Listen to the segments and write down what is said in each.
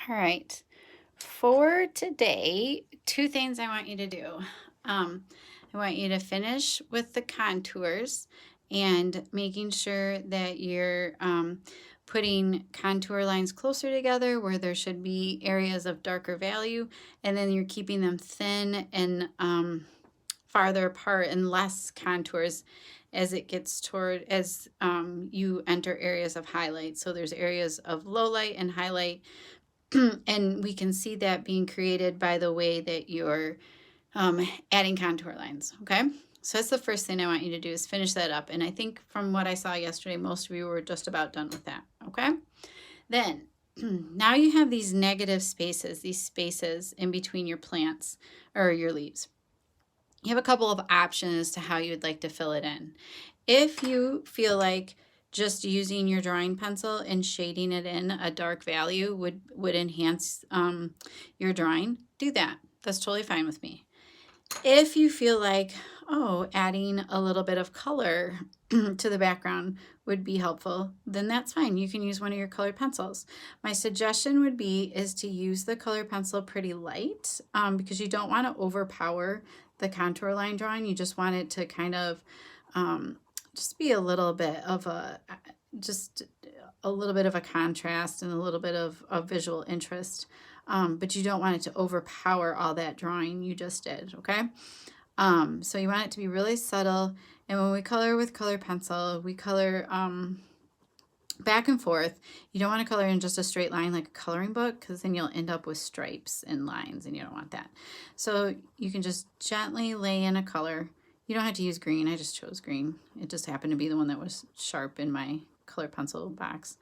All right. For today, two things I want you to do. I want you to finish with the contours and making sure that you're putting contour lines closer together where there should be areas of darker value, and then you're keeping them thin and farther apart and less contours as it gets toward as you enter areas of highlight. So there's areas of low light and highlight. And we can see that being created by the way that you're adding contour lines, okay? So that's the first thing I want you to do is finish that up. And I think from what I saw yesterday, most of you were just about done with that, okay? Then, now you have these negative spaces, these spaces in between your plants or your leaves. You have a couple of options as to how you'd like to fill it in. If you feel like just using your drawing pencil and shading it in a dark value would enhance your drawing, do that. That's totally fine with me. If you feel like, oh, adding a little bit of color to the background would be helpful, then that's fine. You can use one of your colored pencils. My suggestion would be is to use the color pencil pretty light because you don't want to overpower the contour line drawing. You just want it to kind of just be a little bit of a contrast and a little bit of visual interest. But you don't want it to overpower all that drawing you just did, okay? So you want it to be really subtle. And when we color with color pencil, we color back and forth. You don't want to color in just a straight line like a coloring book because then you'll end up with stripes and lines and you don't want that. So you can just gently lay in a color. You don't have to use green. I just chose green. It just happened to be the one that was sharp in my color pencil box.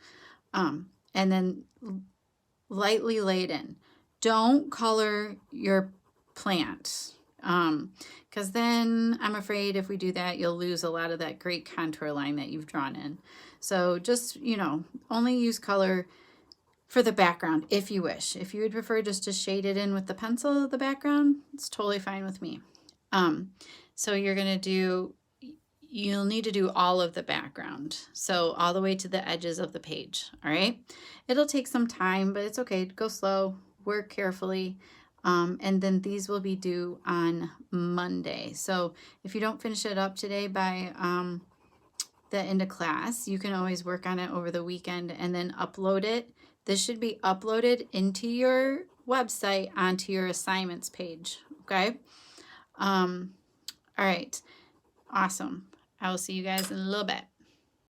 And then lightly laid in. Don't color your plant because then I'm afraid if we do that, you'll lose a lot of that great contour line that you've drawn in. So just, only use color for the background if you wish. If you would prefer just to shade it in with the pencil, the background, it's totally fine with me. So you'll need to do all of the background. So all the way to the edges of the page, all right? It'll take some time, but it's okay. Go slow, work carefully. And then these will be due on Monday. So if you don't finish it up today by the end of class, you can always work on it over the weekend and then upload it. This should be uploaded into your website onto your assignments page, okay? All right, awesome. I will see you guys in a little bit.